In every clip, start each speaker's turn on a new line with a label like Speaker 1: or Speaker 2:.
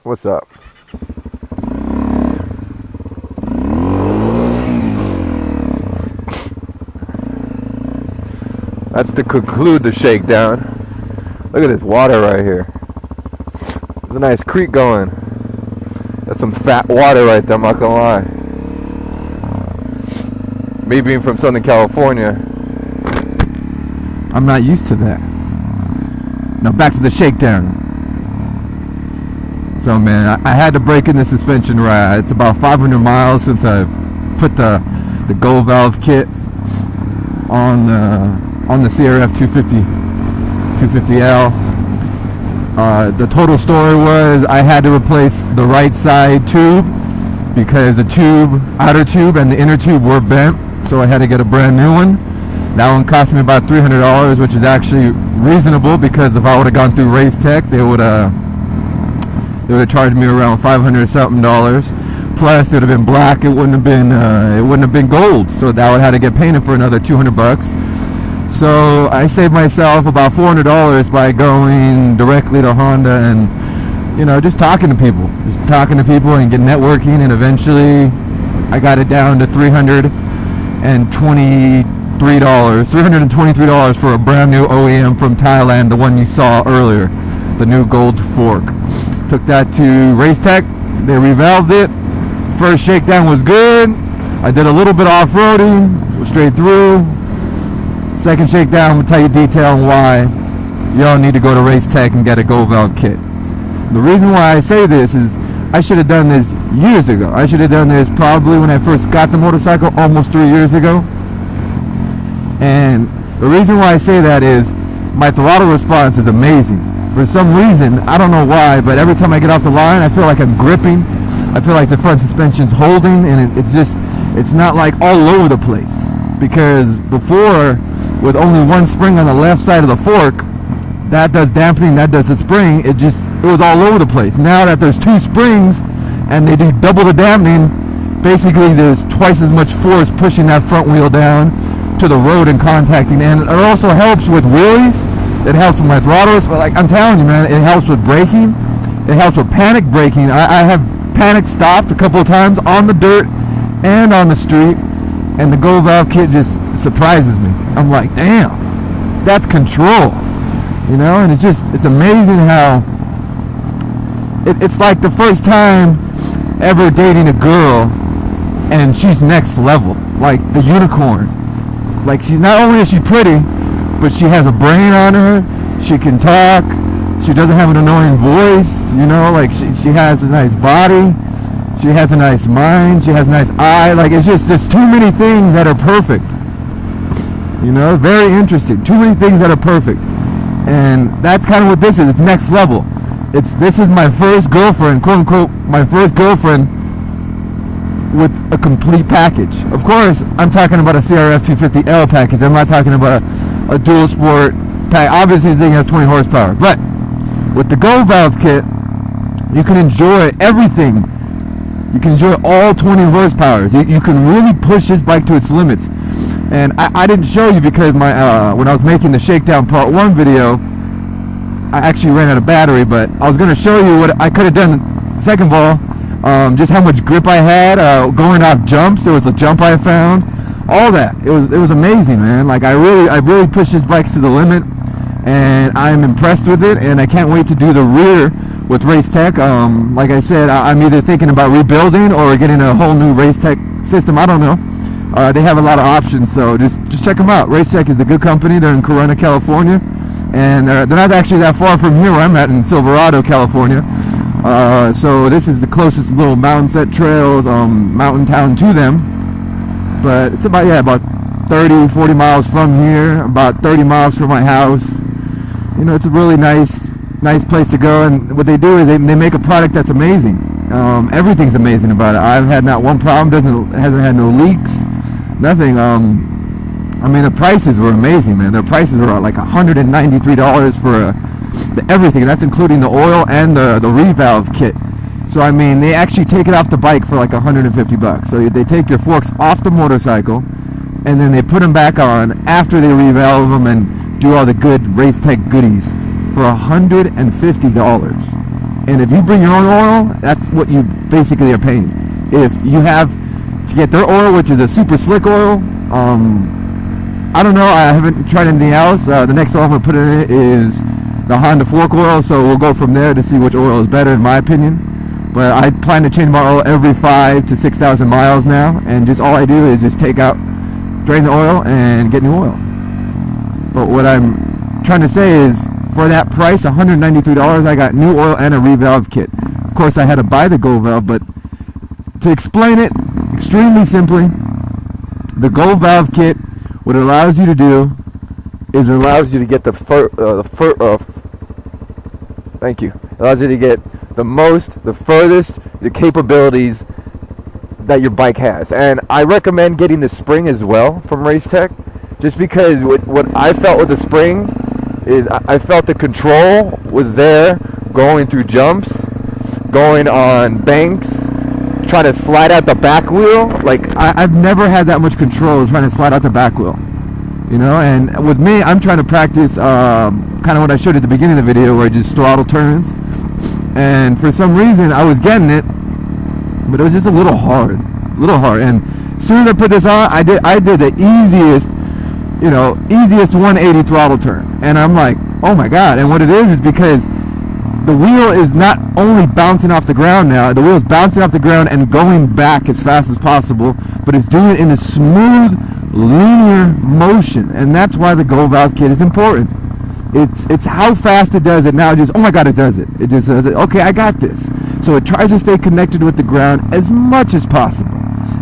Speaker 1: What's up? That's to conclude the shakedown. Look at this water right here. There's a nice creek going. That's some fat water right there, I'm not gonna lie. Me being from Southern California, I'm not used to that. Now back to the shakedown. So man, I had to break in the suspension ride. It's about 500 miles since I've put the Go valve kit on the CRF 250L. The total story was I had to replace the right side tube because the outer tube and the inner tube were bent, so I had to get a brand new one. That one cost me about $300, which is actually reasonable because if I would have gone through RaceTech, they would have charged me around $500 something. Plus, it would have been black. It wouldn't have been gold. So that would have to get painted for another $200. So I saved myself about $400 by going directly to Honda and just talking to people and get networking, and eventually I got it down to $323 for a brand new OEM from Thailand, the one you saw earlier, the new gold fork. Took that to RaceTech. They revalved it. First shakedown was good. I did a little bit off-roading, straight through. Second shakedown will tell you detail on why y'all need to go to RaceTech and get a Go valve kit. The reason why I say this is I should have done this years ago. I should have done this probably when I first got the motorcycle, almost 3 years ago. And the reason why I say that is my throttle response is amazing. For some reason, I don't know why, but every time I get off the line, I feel like I'm gripping. I feel like the front suspension's holding, and it's not like all over the place. Because before, with only one spring on the left side of the fork, that does dampening, that does the spring, it was all over the place. Now that there's two springs and they do double the dampening, basically there's twice as much force pushing that front wheel down to the road and contacting. And it also helps with wheelies, it helps with my throttles, but like I'm telling you, man, it helps with braking, it helps with panic braking. I have panic stopped a couple of times on the dirt and on the street, and the Go valve kit just surprises me. I'm like, damn, that's control, and it's amazing how it's like the first time ever dating a girl and she's next level, like the unicorn. Like, she's not only is she pretty, but she has a brain on her, she can talk, she doesn't have an annoying voice, like she has a nice body, she has a nice mind, she has a nice eye. Like, it's just, there's too many things that are perfect. Very interesting. Too many things that are perfect. And that's kind of what this is. It's next level. This is my first girlfriend, quote unquote, my first girlfriend with a complete package. Of course, I'm talking about a CRF 250L package. I'm not talking about a dual sport pack. Obviously, the thing has 20 horsepower. But with the Go valve kit, you can enjoy everything. You can enjoy all 20 horsepower. You can really push this bike to its limits. And I didn't show you because when I was making the Shakedown Part 1 video, I actually ran out of battery, but I was going to show you what I could have done. Second of all, just how much grip I had going off jumps. There was a jump I found. All that. It was amazing, man. Like, I really pushed this bike to the limit, and I'm impressed with it, and I can't wait to do the rear with RaceTech. Like I said, I'm either thinking about rebuilding or getting a whole new RaceTech system. I don't know. They have a lot of options, so just check them out. RaceTech is a good company. They're in Corona, California, and they're not actually that far from here where I'm at in Silverado, California. So this is the closest little mountain set trails, mountain town to them. But it's about 30-40 miles from here, about 30 miles from my house. It's a really nice place to go, and what they do is they make a product that's amazing. Everything's amazing about it. I've had not one problem, hasn't had no leaks, nothing. The prices were amazing, man. Their prices were like $193 for everything. That's including the oil and the revalve kit. So they actually take it off the bike for like $150. So they take your forks off the motorcycle, and then they put them back on after they revalve them and do all the good RaceTech goodies for $150. And if you bring your own oil, that's what you basically are paying. If you have to get their oil, which is a super slick oil, I don't know, I haven't tried anything else. The next oil I'm going to put in it is the Honda fork oil, so we'll go from there to see which oil is better in my opinion. But I plan to change my oil every 5,000 to 6,000 miles now, and just all I do is just take out, drain the oil, and get new oil. But what I'm trying to say is, for that price, $193, I got new oil and a revalve kit. Of course, I had to buy the Gold Valve, but to explain it extremely simply, the Gold Valve kit, what it allows you to do is it allows you to get thank you. It allows you to get the furthest, the capabilities that your bike has. And I recommend getting the spring as well from RaceTech, just because what I felt with the spring is I felt the control was there, going through jumps, going on banks, trying to slide out the back wheel. Like I've never had that much control trying to slide out the back wheel, you know. And with me, I'm trying to practice kind of what I showed at the beginning of the video, where I just throttle turns. And for some reason, I was getting it, but it was just a little hard. And as soon as I put this on, I did the easiest 180 throttle turn, and I'm like, oh my god. And what it is because the wheel is not only bouncing off the ground now, the wheel is bouncing off the ground and going back as fast as possible, but it's doing it in a smooth, linear motion. And that's why the Gold Valve kit is important. It's how fast it does it now. Just, oh my god, it does it. It just says, okay, I got this. So it tries to stay connected with the ground as much as possible.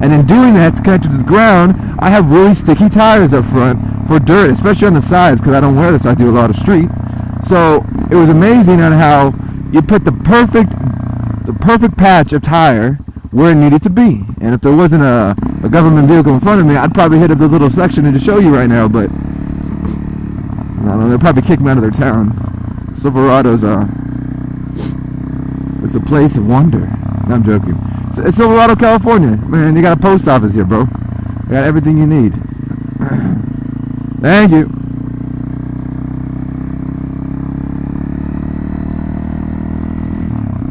Speaker 1: And in doing that, it's connected to the ground. I have really sticky tires up front for dirt, especially on the sides, because I don't wear this. I do a lot of street. So it was amazing on how you put the perfect patch of tire where it needed to be. And if there wasn't a government vehicle in front of me, I'd probably hit up this little section to show you right now. But no, they'll probably kick me out of their town. Silverado's it's a place of wonder. No, I'm joking. It's Silverado, California. Man, you got a post office here, bro. You got everything you need. Thank you.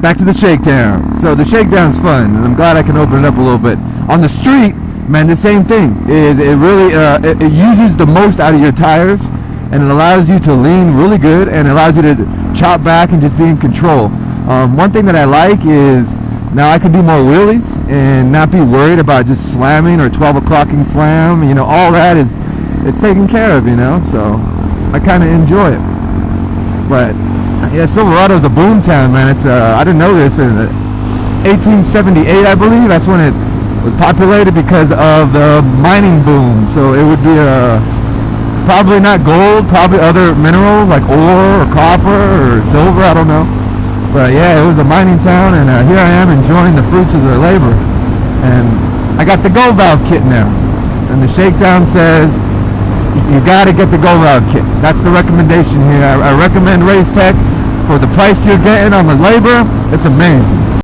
Speaker 1: Back to the Shakedown. So the Shakedown's fun, and I'm glad I can open it up a little bit. On the street, man, the same thing. Is it really it uses the most out of your tires, and it allows you to lean really good, and it allows you to chop back and just be in control. One thing that I like is now I can do more wheelies and not be worried about just slamming or 12 o'clocking slam. You know, all that it's taken care of, you know, so I kind of enjoy it. But yeah, Silverado's a boom town, man. It's I didn't know this in 1878, I believe. That's when it was populated because of the mining boom. So it would be probably not gold, probably other minerals like ore or copper or silver, I don't know. But yeah, it was a mining town, and here I am enjoying the fruits of their labor. And I got the Gold Valve kit now, and the Shakedown says you got to get the Gold Valve kit. That's the recommendation here. I recommend RaceTech for the price you're getting on the labor. It's amazing.